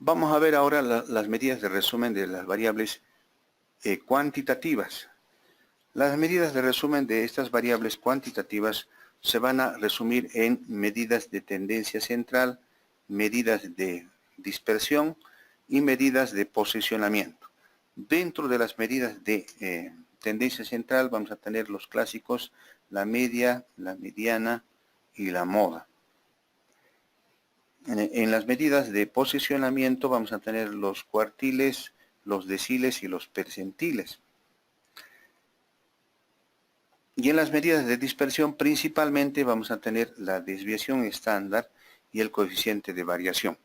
Vamos a ver ahora las medidas de resumen de las variables cuantitativas. Las medidas de resumen de estas variables cuantitativas se van a resumir en medidas de tendencia central, medidas de dispersión y medidas de posicionamiento. Dentro de las medidas de tendencia central vamos a tener los clásicos, la media, la mediana y la moda. En las medidas de posicionamiento vamos a tener los cuartiles, los deciles y los percentiles. Y en las medidas de dispersión principalmente vamos a tener la desviación estándar y el coeficiente de variación.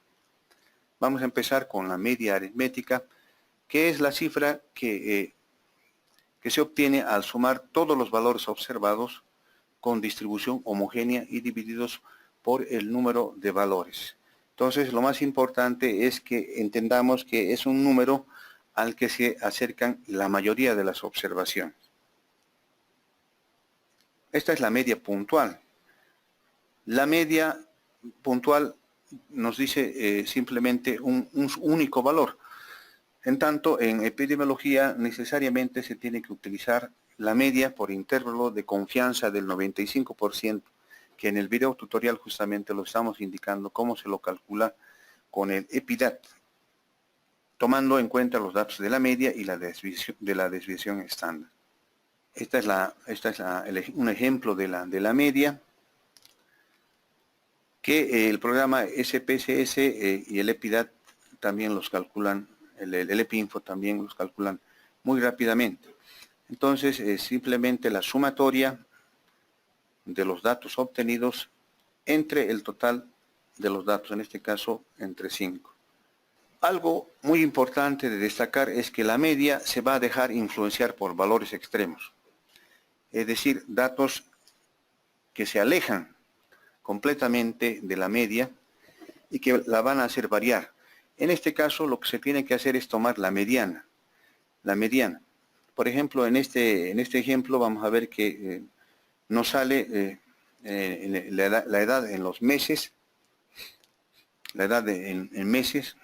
Vamos a empezar con la media aritmética, que es la cifra que se obtiene al sumar todos los valores observados con distribución homogénea y divididos por el número de valores. Entonces, lo más importante es que entendamos que es un número al que se acercan la mayoría de las observaciones. Esta es la media puntual. La media puntual nos dice simplemente un único valor. En tanto, en epidemiología necesariamente se tiene que utilizar la media por intervalo de confianza del 95%, que en el video tutorial justamente lo estamos indicando cómo se lo calcula con el EPIDAT, tomando en cuenta los datos de la media y de la desviación estándar. Esta es un ejemplo de la media que el programa SPSS y el EPIDAT también los calculan, el EPIINFO también los calculan muy rápidamente. Entonces, simplemente la sumatoria de los datos obtenidos entre el total de los datos, en este caso entre 5. Algo muy importante de destacar es que la media se va a dejar influenciar por valores extremos, es decir, datos que se alejan completamente de la media y que la van a hacer variar. En este caso, lo que se tiene que hacer es tomar la mediana. La mediana. Por ejemplo, en este ejemplo vamos a ver que nos sale la edad en los meses, la edad en meses,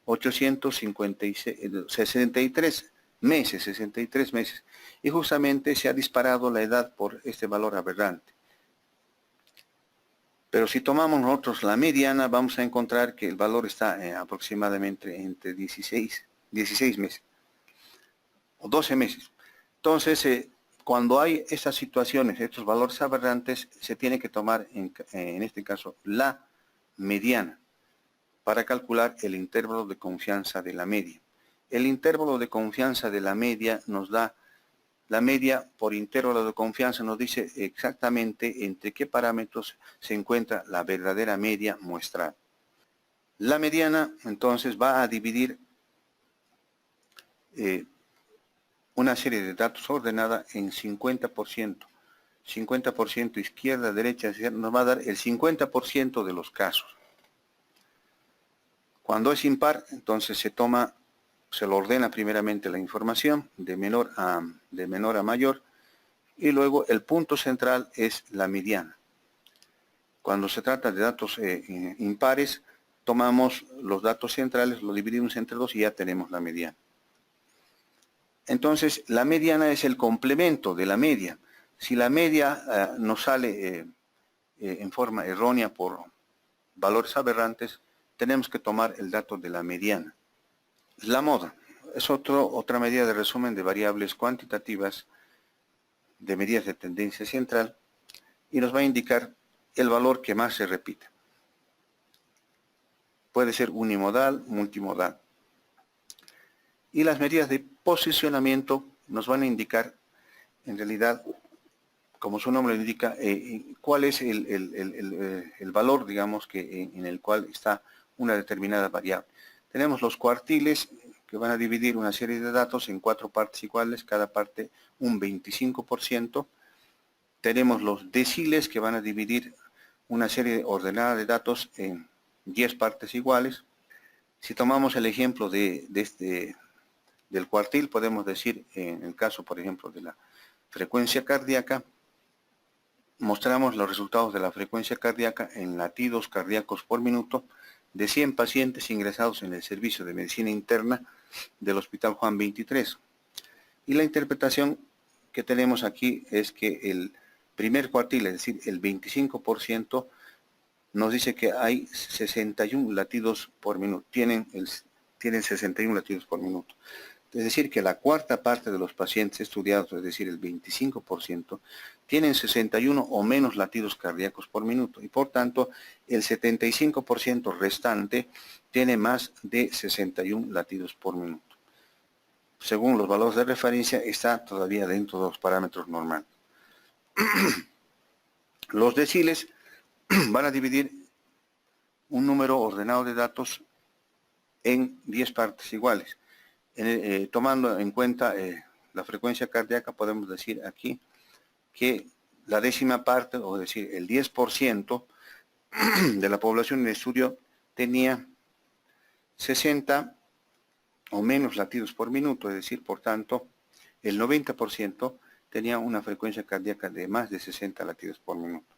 63 meses. Y justamente se ha disparado la edad por este valor aberrante. Pero si tomamos nosotros la mediana, vamos a encontrar que el valor está aproximadamente entre 16 meses o 12 meses. Entonces, cuando hay estas situaciones, estos valores aberrantes, se tiene que tomar, en este caso, la mediana para calcular el intervalo de confianza de la media. El intervalo de confianza de la media nos da, la media por intervalo de confianza nos dice exactamente entre qué parámetros se encuentra la verdadera media muestral. La mediana, entonces, va a dividir una serie de datos ordenada en 50%. 50% izquierda, derecha, nos va a dar el 50% de los casos. Cuando es impar, entonces se lo ordena primeramente la información de menor a mayor y luego el punto central es la mediana. Cuando se trata de datos impares, tomamos los datos centrales, lo dividimos entre 2 y ya tenemos la mediana. Entonces, la mediana es el complemento de la media. Si la media nos sale en forma errónea por valores aberrantes, tenemos que tomar el dato de la mediana. La moda es otra medida de resumen de variables cuantitativas de medidas de tendencia central y nos va a indicar el valor que más se repite. Puede ser unimodal, multimodal. Y las medidas de posicionamiento nos van a indicar, en realidad, como su nombre indica, cuál es el valor, digamos, en el cual está una determinada variable. Tenemos los cuartiles que van a dividir una serie de datos en 4 partes iguales, cada parte un 25%. Tenemos los deciles que van a dividir una serie ordenada de datos en 10 partes iguales. Si tomamos el ejemplo del cuartil, podemos decir, en el caso, por ejemplo, de la frecuencia cardíaca, mostramos los resultados de la frecuencia cardíaca en latidos cardíacos por minuto de 100 pacientes ingresados en el servicio de medicina interna del Hospital Juan 23. Y la interpretación que tenemos aquí es que el primer cuartil, es decir, el 25%, nos dice que hay 61 latidos por minuto. Tienen 61 latidos por minuto. Es decir, que la cuarta parte de los pacientes estudiados, es decir, el 25%, tienen 61 o menos latidos cardíacos por minuto. Y por tanto, el 75% restante tiene más de 61 latidos por minuto. Según los valores de referencia, está todavía dentro de los parámetros normales. Los deciles van a dividir un número ordenado de datos en 10 partes iguales. Tomando en cuenta la frecuencia cardíaca, podemos decir aquí que la décima parte, o decir, el 10% de la población en estudio tenía 60 o menos latidos por minuto, es decir, por tanto, el 90% tenía una frecuencia cardíaca de más de 60 latidos por minuto.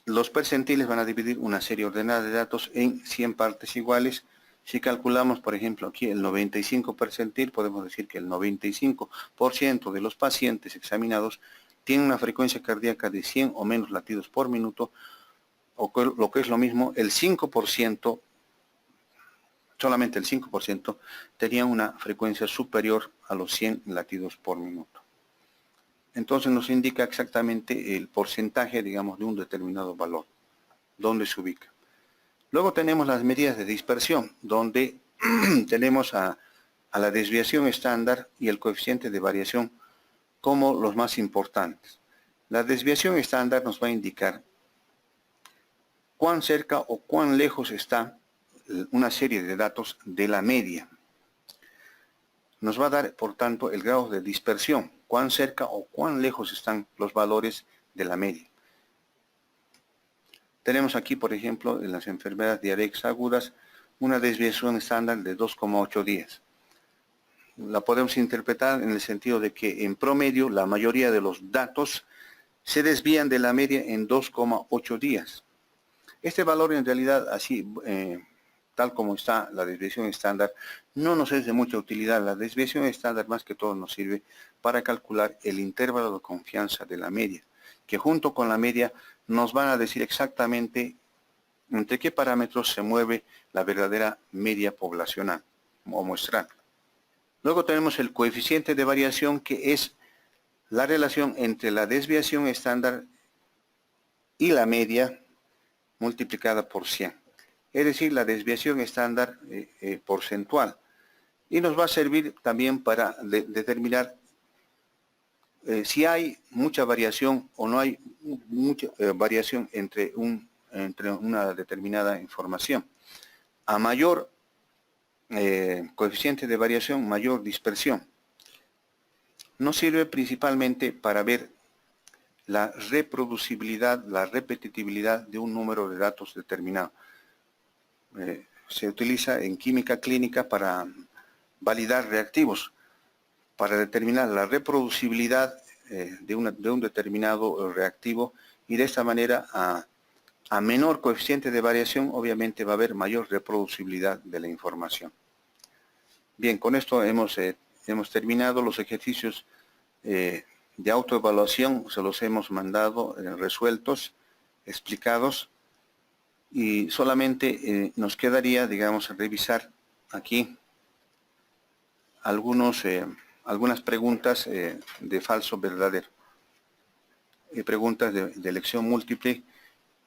Los percentiles van a dividir una serie ordenada de datos en 100 partes iguales. Si calculamos, por ejemplo, aquí el 95 percentil, podemos decir que el 95% de los pacientes examinados tienen una frecuencia cardíaca de 100 o menos latidos por minuto, o lo que es lo mismo, el 5%, solamente el 5%, tenía una frecuencia superior a los 100 latidos por minuto. Entonces nos indica exactamente el porcentaje, digamos, de un determinado valor, dónde se ubica. Luego tenemos las medidas de dispersión, donde tenemos a la desviación estándar y el coeficiente de variación como los más importantes. La desviación estándar nos va a indicar cuán cerca o cuán lejos está una serie de datos de la media. Nos va a dar, por tanto, el grado de dispersión, cuán cerca o cuán lejos están los valores de la media. Tenemos aquí, por ejemplo, en las enfermedades diarreicas agudas, una desviación estándar de 2,8 días. La podemos interpretar en el sentido de que, en promedio, la mayoría de los datos se desvían de la media en 2,8 días. Este valor, en realidad, así, tal como está la desviación estándar, no nos es de mucha utilidad. La desviación estándar, más que todo, nos sirve para calcular el intervalo de confianza de la media, que junto con la media nos van a decir exactamente entre qué parámetros se mueve la verdadera media poblacional o muestral. Luego tenemos el coeficiente de variación, que es la relación entre la desviación estándar y la media multiplicada por 100. Es decir, la desviación estándar porcentual. Y nos va a servir también para determinar si hay mucha variación o no hay mucha variación entre una determinada información. A mayor coeficiente de variación, mayor dispersión. Nos sirve principalmente para ver la reproducibilidad, la repetitividad de un número de datos determinado. Se utiliza en química clínica para validar reactivos, para determinar la reproducibilidad de un determinado reactivo, y de esta manera a menor coeficiente de variación obviamente va a haber mayor reproducibilidad de la información. Bien, con esto hemos terminado los ejercicios de autoevaluación, se los hemos mandado resueltos, explicados, y solamente nos quedaría, digamos, revisar aquí algunas preguntas de falso verdadero, preguntas de elección múltiple.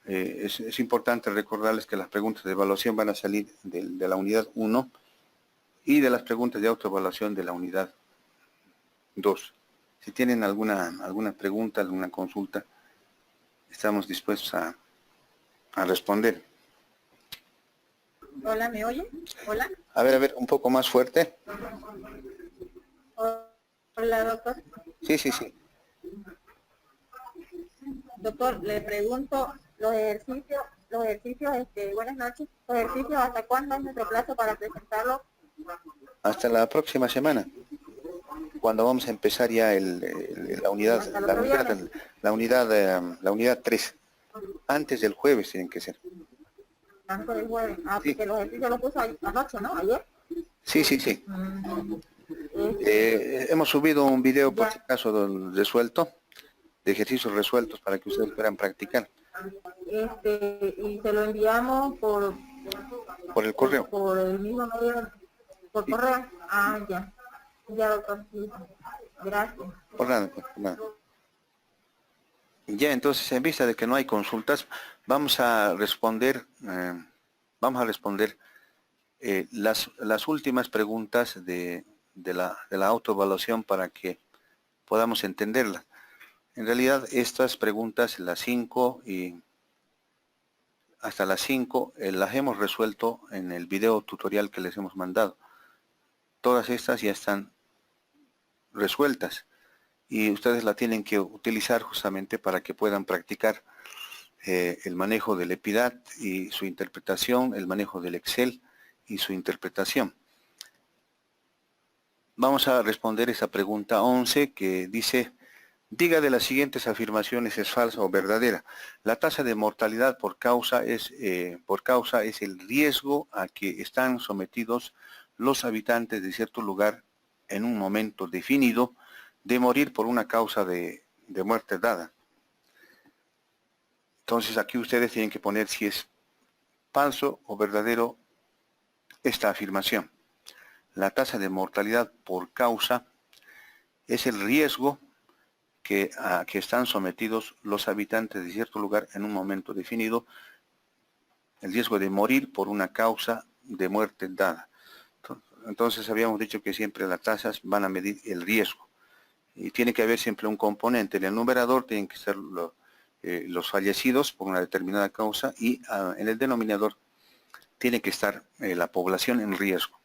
Es importante recordarles que las preguntas de evaluación van a salir de la unidad 1 y de las preguntas de autoevaluación de la unidad 2. Si tienen alguna pregunta, alguna consulta, estamos dispuestos a responder. Hola, ¿me oye? Hola. A ver, un poco más fuerte. Hola, doctor. Sí. Doctor, le pregunto los ejercicios, buenas noches, los ejercicios, ¿hasta cuándo es nuestro plazo para presentarlo? Hasta la próxima semana, cuando vamos a empezar ya la unidad, Hasta el otro viernes. la unidad 3. Antes del jueves tienen que ser. Antes del jueves. Ah, Sí. porque los ejercicios los puso anoche, ¿no? Ayer. Sí. Este, Hemos subido un video, por si ya, acaso, resuelto, de ejercicios resueltos para que ustedes puedan practicar. y se lo enviamos Por el correo. por el mismo medio, por Sí, correo. Ah, ya. Ya, doctor, sí. Gracias. por nada, pues, por nada. Ya, entonces, en vista de que no hay consultas, vamos a responder, las últimas preguntas de la autoevaluación para que podamos entenderla. En realidad, estas preguntas, las 5 y hasta las 5, las hemos resuelto en el video tutorial que les hemos mandado. Todas estas ya están resueltas y ustedes la tienen que utilizar justamente para que puedan practicar el manejo del EPIDAT y su interpretación, el manejo del Excel y su interpretación. Vamos a responder esa pregunta 11 que dice: diga de las siguientes afirmaciones es falsa o verdadera. La tasa de mortalidad por causa es el riesgo a que están sometidos los habitantes de cierto lugar en un momento definido de morir por una causa de muerte dada. Entonces aquí ustedes tienen que poner si es falso o verdadero esta afirmación. La tasa de mortalidad por causa es el riesgo a que están sometidos los habitantes de cierto lugar en un momento definido, el riesgo de morir por una causa de muerte dada. Entonces habíamos dicho que siempre las tasas van a medir el riesgo y tiene que haber siempre un componente. En el numerador tienen que ser los fallecidos por una determinada causa y en el denominador tiene que estar la población en riesgo.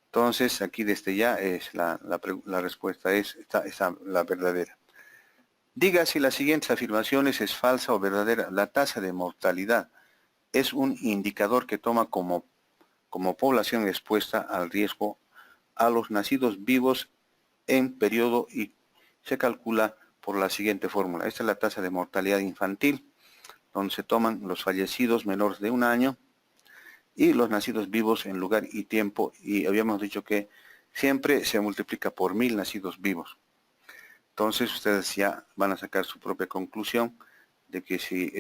Entonces aquí desde ya es la respuesta es la verdadera. Diga si las siguientes afirmaciones es falsa o verdadera. La tasa de mortalidad es un indicador que toma como población expuesta al riesgo a los nacidos vivos en periodo y se calcula por la siguiente fórmula. Esta es la tasa de mortalidad infantil, donde se toman los fallecidos menores de 1 año y los nacidos vivos en lugar y tiempo, y habíamos dicho que siempre se multiplica por 1000 nacidos vivos. Entonces ustedes ya van a sacar su propia conclusión de que si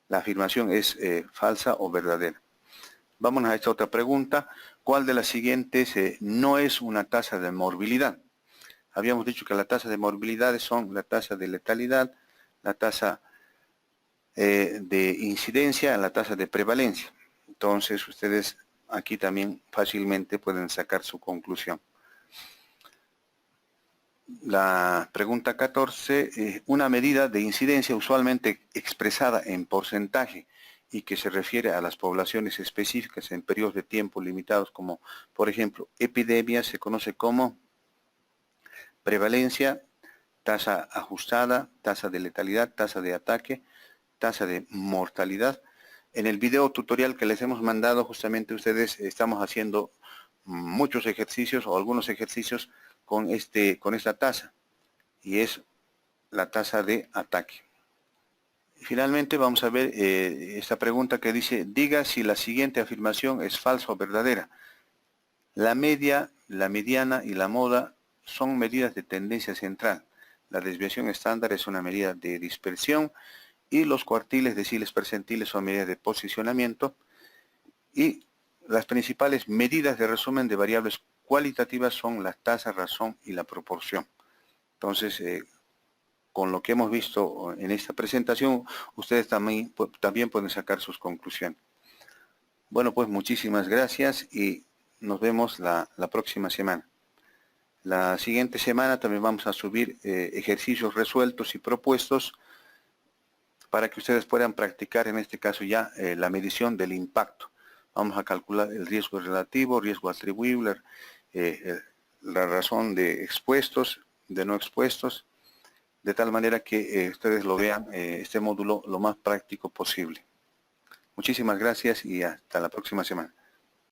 la afirmación es falsa o verdadera. Vamos a esta otra pregunta. ¿Cuál de las siguientes no es una tasa de morbilidad? Habíamos dicho que la tasa de morbilidad son la tasa de letalidad, la tasa de incidencia, la tasa de prevalencia. Entonces ustedes aquí también fácilmente pueden sacar su conclusión. La pregunta 14, una medida de incidencia usualmente expresada en porcentaje y que se refiere a las poblaciones específicas en periodos de tiempo limitados, como por ejemplo epidemias, se conoce como prevalencia, tasa ajustada, tasa de letalidad, tasa de ataque, tasa de mortalidad. En el video tutorial que les hemos mandado, justamente ustedes estamos haciendo muchos ejercicios o algunos ejercicios con esta tasa, y es la tasa de ataque. Finalmente vamos a ver esta pregunta que dice: diga si la siguiente afirmación es falsa o verdadera. La media, la mediana y la moda son medidas de tendencia central. La desviación estándar es una medida de dispersión y los cuartiles, deciles, percentiles son medidas de posicionamiento, y las principales medidas de resumen de variables cualitativas son la tasa, razón y la proporción. Entonces, con lo que hemos visto en esta presentación, ustedes también pueden sacar sus conclusiones. Bueno, pues muchísimas gracias y nos vemos la próxima semana. La siguiente semana también vamos a subir ejercicios resueltos y propuestos para que ustedes puedan practicar en este caso ya la medición del impacto. Vamos a calcular el riesgo relativo, riesgo atribuible, la razón de expuestos, de no expuestos, de tal manera que ustedes lo vean este módulo lo más práctico posible. Muchísimas gracias y hasta la próxima semana.